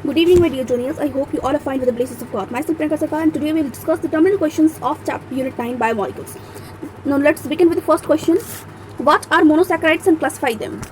Good evening, my dear juniors. I hope you all are fine with the blessings of God. Myself Priyanka Sarkar, and today we will discuss the terminal questions of chapter Unit 9 Biomolecules. Now let's begin with the first question. What are monosaccharides and classify them?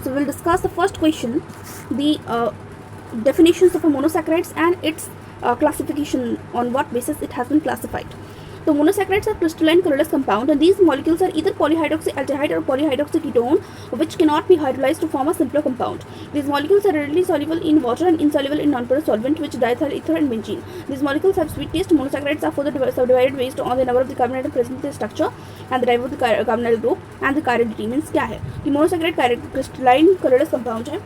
So we'll discuss the first question, the definitions of a monosaccharides and its classification, on what basis it has been classified. So monosaccharides are crystalline colorless compound, and these molecules are either polyhydroxyaldehyde or polyhydroxyketone, which cannot be hydrolyzed to form a simpler compound. These molecules are readily soluble in water and insoluble in nonporous solvent, which diethyl ether and benzene. These molecules have sweet taste. Monosaccharides are further subdivided based on the number of the carbon atom present in the structure and the type of the carbonyl group and the chirality. Means क्या है कि monosaccharide crystalline colourless compound है,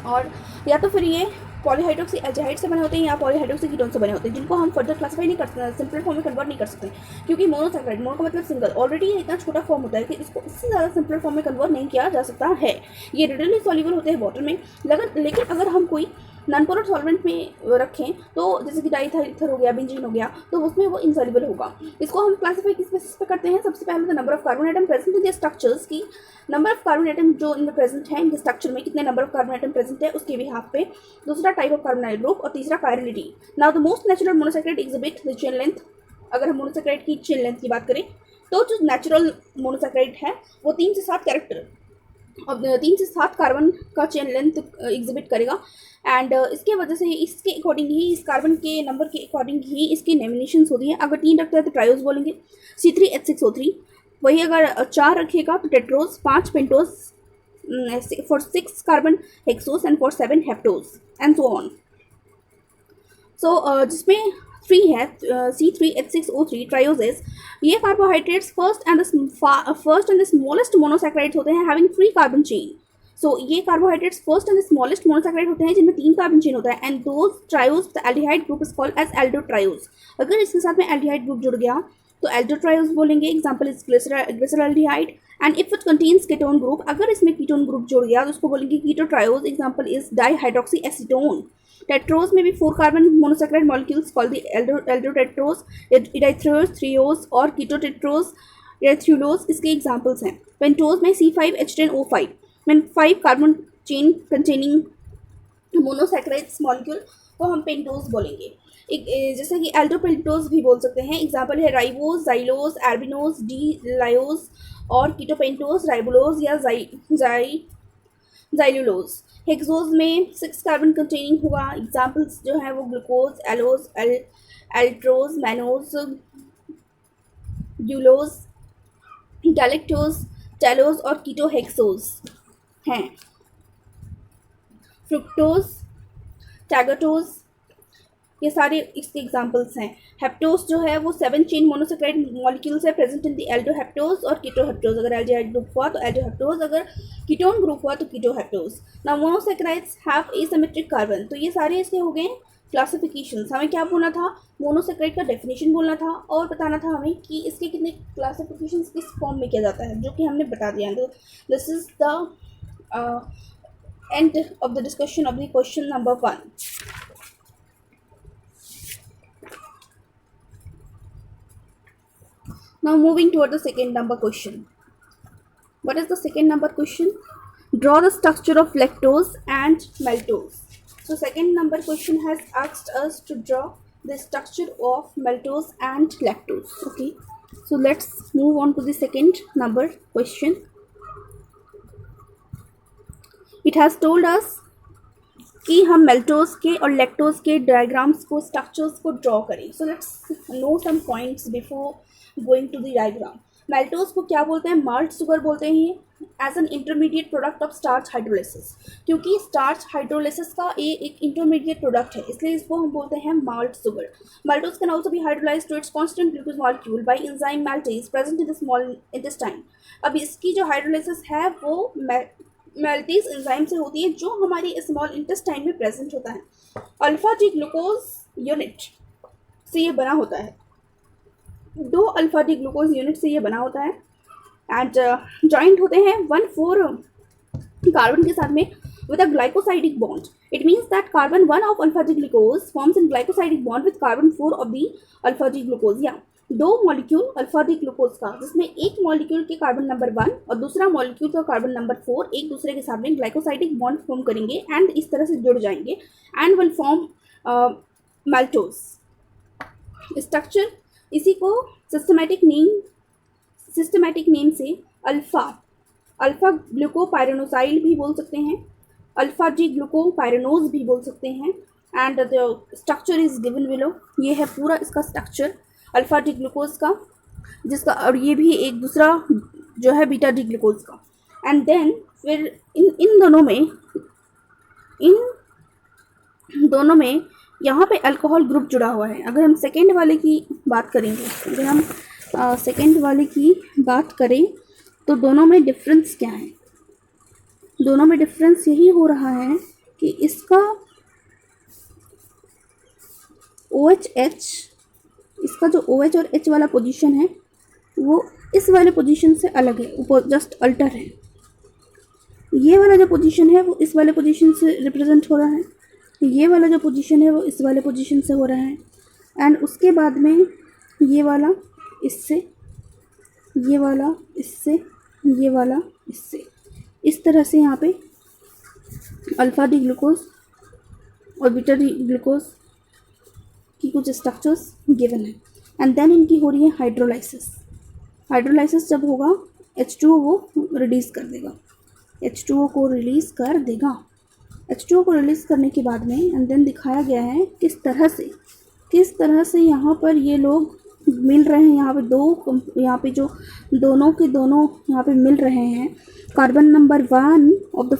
और या तो फिर ये polyhydroxy aldehyde से बने होते हैं या पॉलीहाइड्रोक्सी कीटोन से बने होते हैं, जिनको हम फर्दर क्लासिफाई नहीं कर सकते, सिंपल फॉर्म में कन्वर्ट नहीं कर सकते, क्योंकि मोनोसैकेराइड, मोनो का मतलब सिंगल, ऑलरेडी ये इतना छोटा फॉर्म होता है कि इसको इससे ज़्यादा सिंपल फॉर्म में कन्वर्ट नहीं किया जा सकता है। ये रिडली सॉल्युबल होते हैं वाटर में, लेकिन अगर हम कोई नॉन-पोरस सॉल्वेंट में रखें तो जैसे कि डाइथाइल ईथर हो गया, बेंजीन हो गया, तो उसमें वो इनसॉल्युबल होगा। इसको हम क्लासिफाई किस बेसिस पे करते हैं? सबसे पहले तो number of carbon atom present in the structures की, नंबर ऑफ कार्बन एटम जो इनमें प्रेजेंट है, इनके स्ट्रक्चर में कितने number of carbon atom present है उसके बिहाफ पे, दूसरा टाइप ऑफ कार्बोनाइल ग्रुप, और तीसरा chirality. Now the most natural monosaccharide exhibit the chain length. अगर हम मोनोसैकेराइड की चेन लेंथ की बात करें तो जो नेचुरल मोनोसैकेराइड है वो 3 से 7 कैरेक्टर और 3 से 7 कार्बन का चेन लेंथ एग्जिबिट करेगा, एंड इसके वजह से इसके अकॉर्डिंग ही, इस कार्बन के नंबर के अकॉर्डिंग ही इसकी नॉमिनेशंस होती हैं। अगर 3 रखता है तो ट्रायोज बोलेंगे, C3H6O3। वही अगर 4 रखेगा तो tetrose, 5 pentose, for 6 carbon hexose, and for 7 heptose, and so on. So जिसमें 3 है C3H6O3 ट्रायोजेस, ये carbohydrates first and the smallest monosaccharides होते हैं हैविंग 3 कार्बन चेन। सो ये carbohydrates first and smallest monosaccharide होते हैं जिनमें 3 कार्बन चेन होता है, and those triose the aldehyde group is called as aldotriose. अगर इसके साथ में एल्डिहाइड ग्रुप जुड़ गया तो एल्डोट्रायोज बोलेंगे। Example is glyceraldehyde. And if it contains ketone group, अगर इसमें कीटोन ग्रुप जुड़ गया तो उसको बोलेंगे ketotriose. Example is dihydroxy acetone. Tetrose may be 4 carbon monosaccharide molecules called the aldotetrose, ethers, threose और ketotetrose, ethylose इसके examples हैं। Pentose में C5H10O5 में 5 carbon chain containing monosaccharides molecule को हम पेंटोज बोलेंगे। जैसे कि एल्डोपेंटोज भी बोल सकते हैं। एग्जाम्पल है राइबोज, जाइलोज, एर्बिनोज, डी लायोज और कीटोपेंटोज, राइबोलोज या जाइलुलोज। हेक्सोज में 6 कार्बन कंटेनिंग होगा। एग्जाम्पल्स जो है वो ग्लूकोज, एलोज, एल्ट्रोज, मैनोज, यूलोज, गैलेक्टोज, टेलोज और कीटोहेक्सोज हैं। फ्रुक्टोज, टैगोटोज, ये सारे इसके एग्जाम्पल्स हैं। हेप्टोस जो है वो 7 चेन मोनोसैकेराइड मॉलिक्यूल्स है प्रेजेंट इन द एल्डोहेप्टोज और कीटोहेप्टोज। अगर एल्डिहाइड ग्रुप हुआ तो एल्डोहेप्टोज, अगर कीटोन ग्रुप हुआ तो ketoheptose. Now monosaccharides have asymmetric carbon. तो ये सारे इसके हो गए क्लासिफिकेशंस। हमें क्या बोलना था? मोनोसैकेराइड का डेफिनेशन बोलना था और बताना था हमें कि इसके कितने क्लासिफिकेशंस किस फॉर्म में किया जाता है, जो कि हमने बता दिया। तो this is the end of the discussion of the question number 1. Now moving toward the second number question. What is the second number question? Draw the structure of lactose and maltose. So second number question has asked us to draw the structure of maltose and lactose. Okay. So let's move on to the second number question. It has told us कि हम मेल्टोज के और lactose के diagrams को, structures को draw करें। So let's know some points before going to the diagram. Maltose को क्या बोलते हैं? माल्ट शुगर बोलते हैं as an intermediate product of starch hydrolysis, क्योंकि स्टार्च हाइड्रोलिसिस का एक इंटरमीडिएट प्रोडक्ट है, इसलिए इसको हम बोलते हैं malt sugar. Maltose can also be hydrolysed to its constant glucose molecule by enzyme maltase present in the small intestine. अब इसकी जो हाइड्रोलिसिस है वो मैल्टेज एंजाइम से होती है, जो हमारी स्मॉल इंटेस्टाइन में प्रेजेंट होता है। अल्फा डी ग्लूकोज यूनिट से ये बना होता है, 2 अल्फा डी ग्लूकोज यूनिट से ये बना होता है, एंड जॉइंट होते हैं 1,4 कार्बन के साथ में with a glycosidic bond. It means that carbon 1 of alpha D glucose forms a glycosidic bond with carbon 4 of the alpha D glucose. Yeah. दो मॉलिक्यूल अल्फा डी ग्लूकोज का, जिसमें एक molecule के कार्बन नंबर 1 और दूसरा molecule का carbon number 4 एक दूसरे के साथ में ग्लाइकोसाइडिक बॉन्ड फॉर्म करेंगे एंड इस तरह से जुड़ जाएंगे एंड विल फॉर्म मैल्टोज स्ट्रक्चर। इसी को सिस्टमैटिक नेम से अल्फा ग्लूकोपाइरेनोसाइल भी बोल सकते हैं, अल्फा डी ग्लूकोपाइरेनोज भी बोल सकते हैं and the structure is given below. ये है पूरा इसका स्ट्रक्चर अल्फा डी ग्लूकोज का, जिसका और ये भी एक दूसरा जो है बीटा डी ग्लूकोज का। एंड देन फिर इन दोनों में यहाँ पे अल्कोहल ग्रुप जुड़ा हुआ है। अगर हम सेकेंड वाले की बात करें तो दोनों में डिफरेंस क्या है? दोनों में डिफरेंस यही हो रहा है कि इसका OH इसका जो OH और H वाला पोजीशन है वो इस वाले पोजीशन से अलग है, ऊपर जस्ट अल्टर है। ये वाला जो पोजीशन है वो इस वाले पोजीशन से रिप्रेजेंट हो रहा है, ये वाला जो पोजीशन है वो इस वाले पोजीशन से हो रहा है एंड उसके बाद में ये वाला इससे, ये वाला इससे, ये वाला इससे, इस तरह से यहाँ पे अल्फा डी ग्लूकोज और बीटा डी ग्लूकोज की कुछ स्ट्रक्चर्स गिवन है एंड देन इनकी हो रही है हाइड्रोलाइसिस। हाइड्रोलाइसिस जब होगा H2O वो रिलीज़ कर देगा, H2O को रिलीज़ कर देगा। H2O को रिलीज़ करने के बाद में एंड देन दिखाया गया है किस तरह से यहाँ पर ये लोग मिल रहे हैं। यहाँ पे जो दोनों के दोनों यहाँ पे मिल रहे हैं। Carbon number 1 of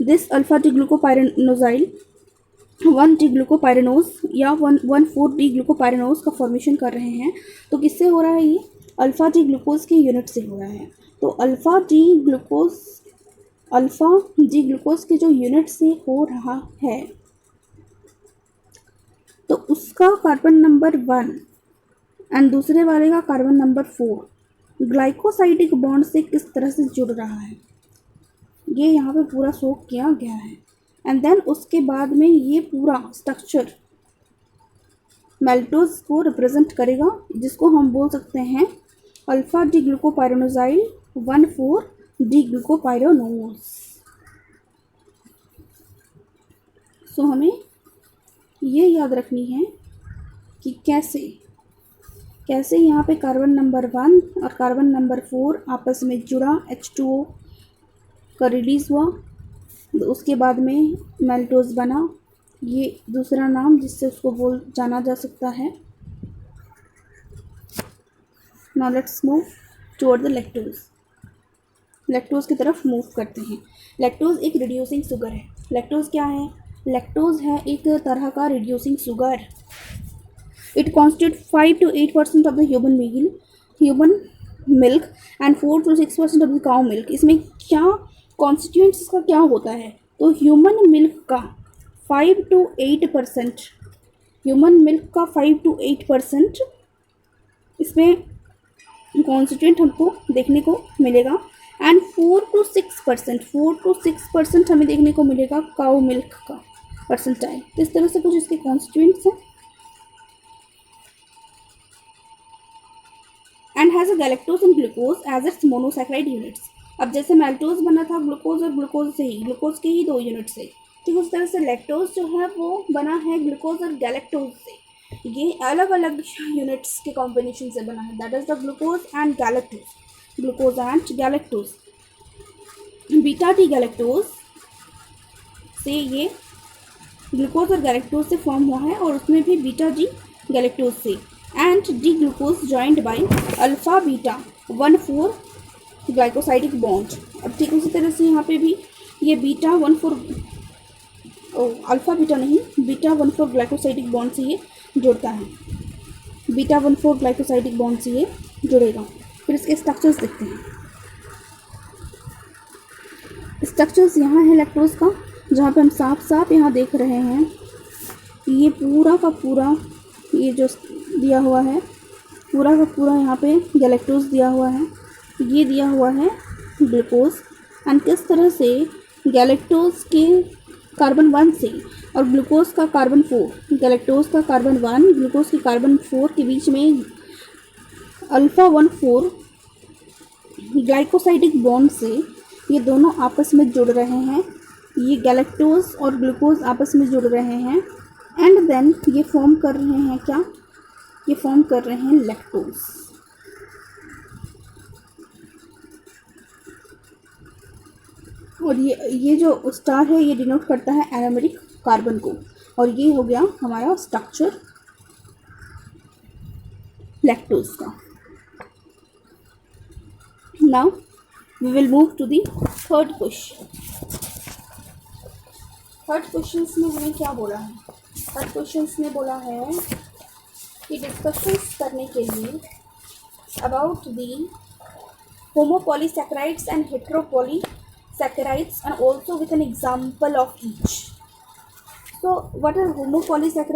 this alpha D glucopyranosyl 1 D glucopyranose या 1,4 डी ग्लूकोपाइरेनोज का फॉर्मेशन कर रहे हैं। तो किससे हो रहा है? ये अल्फा डी ग्लूकोज के यूनिट से हो रहा है। तो अल्फा डी ग्लूकोज के जो यूनिट से हो रहा है तो उसका कार्बन नंबर 1 एंड दूसरे वाले का कार्बन नंबर 4 ग्लाइकोसाइडिक बॉन्ड से किस तरह से जुड़ रहा है, ये यहाँ पे पूरा शो किया गया है। एंड देन उसके बाद में ये पूरा स्ट्रक्चर मैल्टोज को रिप्रेजेंट करेगा, जिसको हम बोल सकते हैं अल्फा डी ग्लूकोपाइरेनोजाइल 1,4 डी ग्लूकोपाइरेनोज। सो हमें ये याद रखनी है कि कैसे यहाँ पे कार्बन नंबर 1 और कार्बन नंबर 4 आपस में जुड़ा, H2O का रिलीज़ हुआ, तो उसके बाद में मैल्टोज बना। ये दूसरा नाम जिससे उसको जाना जा सकता है। Now let's move toward the lactose की तरफ मूव करते हैं। लैक्टोज एक रिड्यूसिंग शुगर है। लैक्टोज क्या है? लैक्टोज है एक तरह का reducing sugar. It constitute 5 to 8% of the human milk and 4 to 6% of the cow milk. इसमें क्या कॉन्स्टिट्यूएंट्स इसका क्या होता है? तो ह्यूमन मिल्क का 5 to 8%, ह्यूमन मिल्क का 5 to 8% इसमें कॉन्स्टिट्यूएंट हमको देखने को मिलेगा एंड 4 to 6% हमें देखने को मिलेगा काउ मिल्क का परसेंटाइल। तो इस तरह से कुछ इसके कॉन्स्टिट्यूएंट्स हैं। And has a galactose and glucose as its monosaccharide units. अब जैसे मैल्टोज बना था ग्लूकोज और ग्लूकोज के ही 2 यूनिट से, ठीक उस तरह से लैक्टोज जो है वो बना है ग्लूकोज और गैलेक्टोज से। ये अलग अलग यूनिट्स के कॉम्बिनेशन से बना है, that is the glucose and galactose. Beta D galactose से ये ग्लूकोज और गैलेक्टोज से फॉर्म हुआ है और उसमें भी बीटा डी गैलेक्टोज से and D glucose joint by alpha beta 1,4 glycosidic bond. अब ठीक उसी तरह से यहाँ पे भी ये बीटा 1,4 अल्फा बीटा नहीं, बीटा 1,4 ग्लाइकोसाइडिक बॉन्ड से ये जुड़ता है, बीटा 1,4 ग्लाइकोसाइडिक बॉन्ड से ये जुड़ेगा। फिर इसके स्ट्रक्चर्स देखते हैं। स्ट्रक्चर्स यहाँ है लैक्टोज का, जहाँ पे हम साफ यहाँ देख रहे हैं ये पूरा का पूरा ये जो दिया हुआ है, पूरा का पूरा यहाँ पे गैलेक्टोज दिया हुआ है, ये दिया हुआ है ग्लूकोज। एंड किस तरह से गैलेक्टोज के कार्बन 1 से और ग्लूकोज का कार्बन 4, गैलेक्टोज का कार्बन 1, ग्लूकोज की कार्बन 4 के बीच में अल्फा 1,4 ग्लाइकोसाइडिक बॉन्ड से ये दोनों आपस में जुड़ रहे हैं। ये गैलेक्टोज और ग्लूकोज आपस में जुड़ रहे हैं एंड देन ये फॉर्म कर रहे हैं क्या? ये फॉर्म कर रहे हैं लैक्टोज। और ये जो स्टार है ये डिनोट करता है एरोमेटिक कार्बन को। और ये हो गया हमारा स्ट्रक्चर लैक्टोज का। Now we will move to the third question. Third question में हमें क्या बोला है? थर्ड क्वेश्चन में बोला है कि डिस्कशंस करने के लिए about the homopolysaccharides and heteropolysaccharides and also with an example of each. So what are homopolysaccharides?